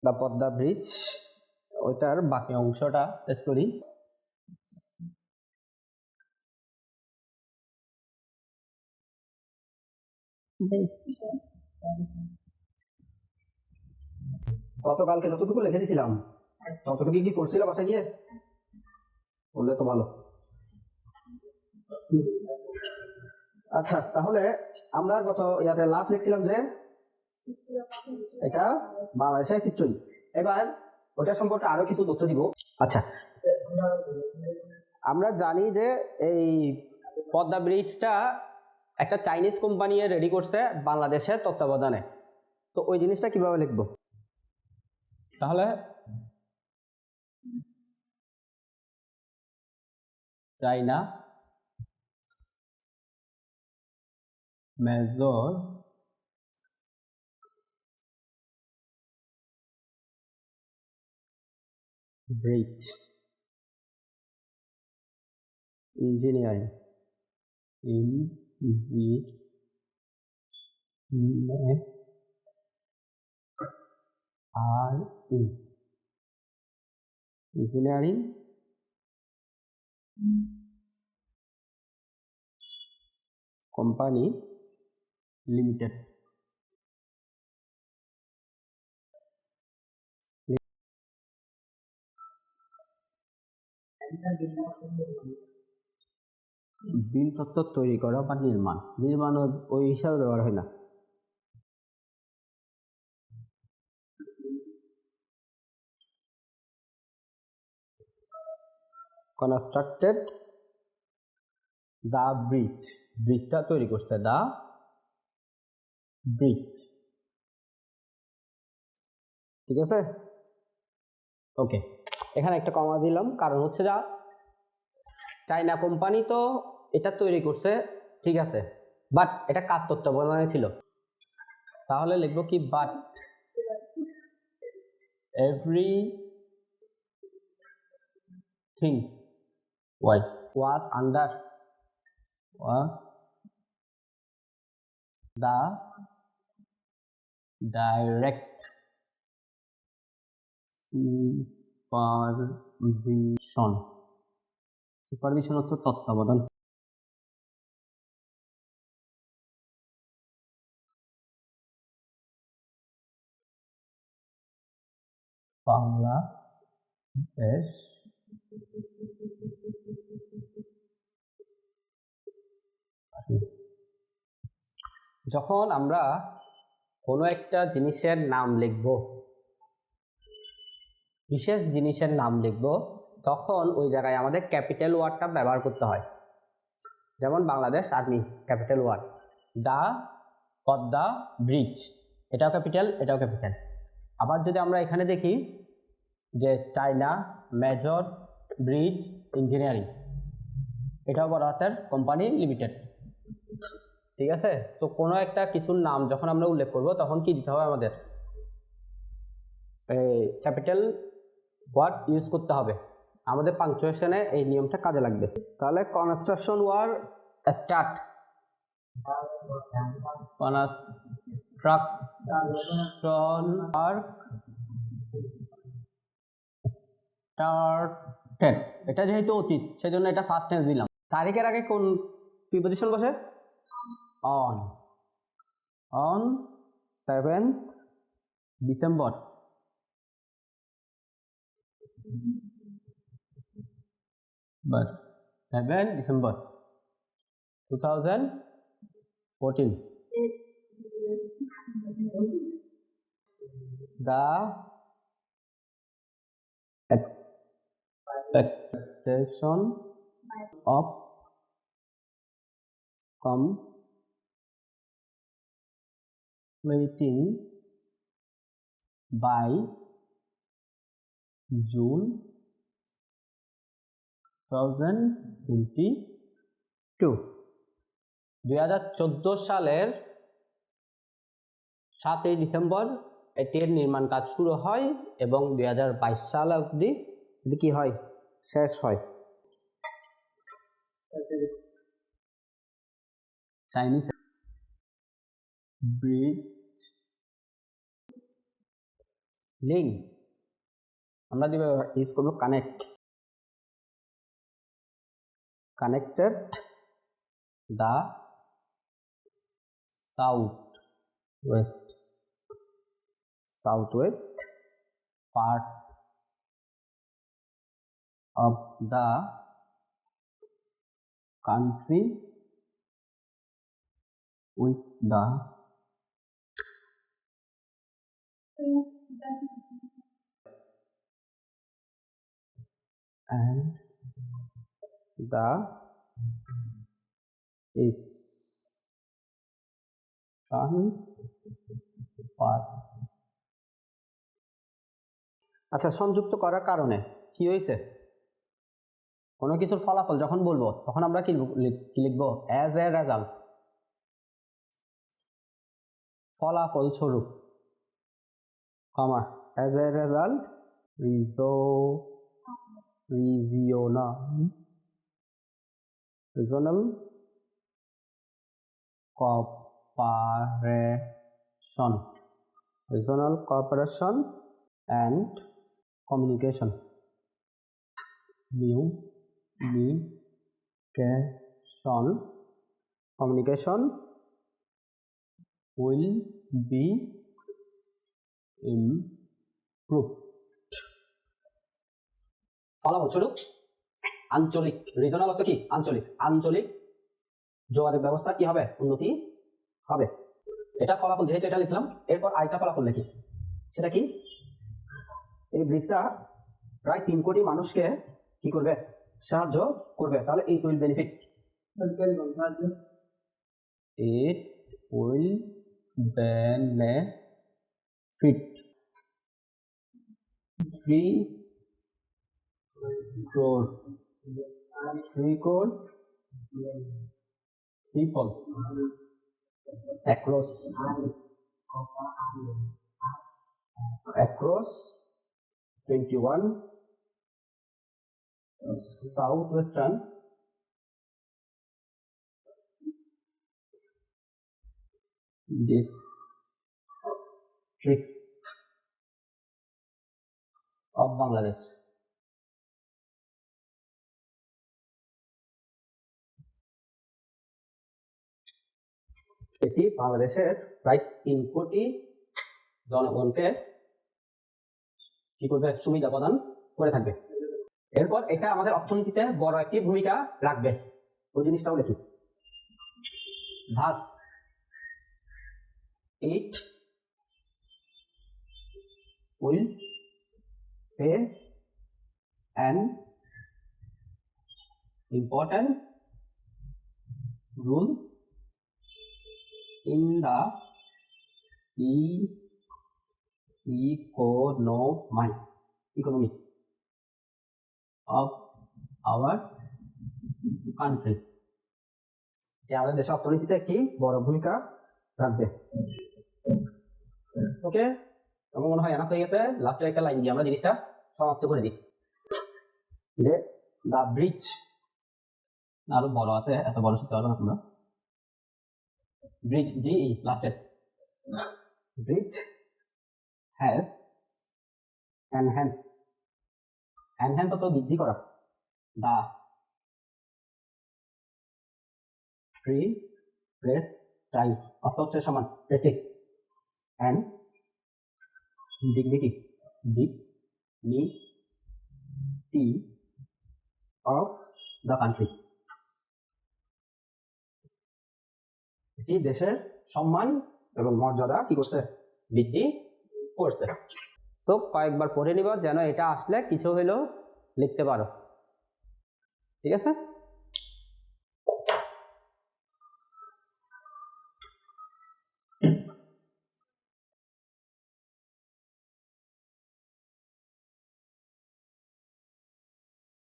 The Padma bridge, ওইটার বাকি অংশটা টেস্ট করি। গতকালকে যতটুকু লিখে দিয়েছিলাম ততটুকু কি পড়ছিল বাসায় গিয়ে? বললে তো ভালো। আচ্ছা, তাহলে আমরা গত ইয়াতে লাস্ট লিখছিলাম যে এটা বাংলাদেশের হিস্টরি। এবার ওটা সম্পর্কে আরো কিছু তথ্য দিব। আচ্ছা, আমরা জানি যে এই পদ্মা ব্রিজটা একটা চাইনিজ কোম্পানি রেডি করছে বাংলাদেশের তত্ত্বাবধানে। তো ওই জিনিসটা কিভাবে লিখবো? তাহলে China major bridge engineering engineering company limited. বিল তত্ত্ব তৈরি করা বা নির্মাণ ওই হিসাবে ব্যবহার হয় না। কনস্ট্রাক্টেড দ্য ব্রিজ, ব্রিজটা তৈরি করছে দ্য ব্রিজ। ঠিক আছে, ওকে। এখানে একটা কমা দিলাম, কারণ হচ্ছে যা চাইনা কোম্পানি তো এটা তৈরি করছে, ঠিক আছে, বাট এটা কার তত্ত্বাবধানে ছিল? তাহলে লিখবো কি, but everything was under the direct supervision অর্থ তত্ত্বাবধান। বাংলাদেশ যখন আমরা কোনো একটা জিনিসের নাম লিখব, বিশেষ জিনিসের নাম লিখব, তখন ওই জায়গায় আমাদের ক্যাপিটাল ওয়ার্ডটা ব্যবহার করতে হয়। যেমন বাংলাদেশ আর্মি ক্যাপিটাল ওয়ার্ড, দা পদ্মা ব্রিজ, এটাও ক্যাপিটাল, এটাও ক্যাপিটাল। আবার যদি আমরা এখানে দেখি যে চাইনা মেজর ব্রিজ ইঞ্জিনিয়ারিং, এটাও বড় হাতের কোম্পানি লিমিটেড। ঠিক আছে, তো কোনো একটা কিছুর নাম যখন আমরা উল্লেখ করব তখন কি দিতে হবে? আমাদের ক্যাপিটাল ওয়ার্ড ইউজ করতে হবে। আমাদের পাংচুয়েশনে এই নিয়মটা কাজে লাগবে। তাহলে construction work start, construction work started, এটা যেহেতু অতীত সেজন্য এটা ফার্স্ট টেন্স দিলাম। তারিখের আগে কোন প্রিপজিশন বসে? On 7th December, but 7 December 2014, the expectation of completing by June 2022, 2014 সালের 7 ডিসেম্বর এটির নির্মাণ কাজ শুরু হয় এবং 2022 সাল অবধি কি হয়? শেষ হয়। চাইনিজ ব্রিজ লিঙ্ক আমরা দিব ইউজ করব connect, connected the southwest part of the country with the and the eastern part. আচ্ছা, সংযুক্ত করার কারণে কি হয়েছে? কোনো কিছুর ফলাফল যখন বলবো তখন আমরা কি লিখবো? অ্যাজ এ রেজাল্ট, ফলাফল স্বরূপ, comma as a result regional cooperation and communication will be improved. ফলাফলস্বরূপ আঞ্চলিক, রিজনাল অর্থ কি? আঞ্চলিক, আঞ্চলিক যোগাযোগ ব্যবস্থা কি হবে? উন্নতি হবে। এটা ফলাফল, যেহেতু এটা লিখলাম, এরপর আরেকটা ফলাফল লিখি। সেটা কি? এই ব্রিজটা প্রায় 3 কোটি মানুষকে কি করবে? সাহায্য করবে। তাহলে it will benefit, it will benefit 3 crore people across across 21 southwestern districts of Bangladesh. এটি বাংলাদেশের প্রায় 3 কোটি জনগণকে কি করবে? সুবিধা প্রদান করে থাকবে। এরপর এটা আমাদের অর্থনীতিতে বড় একটি ভূমিকা রাখবে, ওই জিনিসটাও দেখি। Thus it will play an important role in the economy of our country. আমাদের দেশের অর্থনীতিতে একটি বড় ভূমিকা রাখবে। ওকে, আমার মনে হয় এনাফ হয়ে গেছে। লাস্টের একটা লাইন দিয়ে আমরা জিনিসটা সমাপ্ত করে দিই, যে দ্য ব্রিজ, আরো বড় আছে, এত বড় শিখতে পারবে না তোমরা। ব্রিজ, জিই লাস্টে, ব্রিজ হ্যাজ এনহ্যান্স অর্থ বৃদ্ধি করা, দা প্রেস্টাইজ অর্থ হচ্ছে সমান, prestige, and dignity of the country. এটি দেশের সম্মান এবং মর্যাদা কি করছে? বৃদ্ধি করছে। সো কয়েকবার পড়ে নিব, যেন এটা আসলে কিছু হইলেও লিখতে পারো। ঠিক আছে?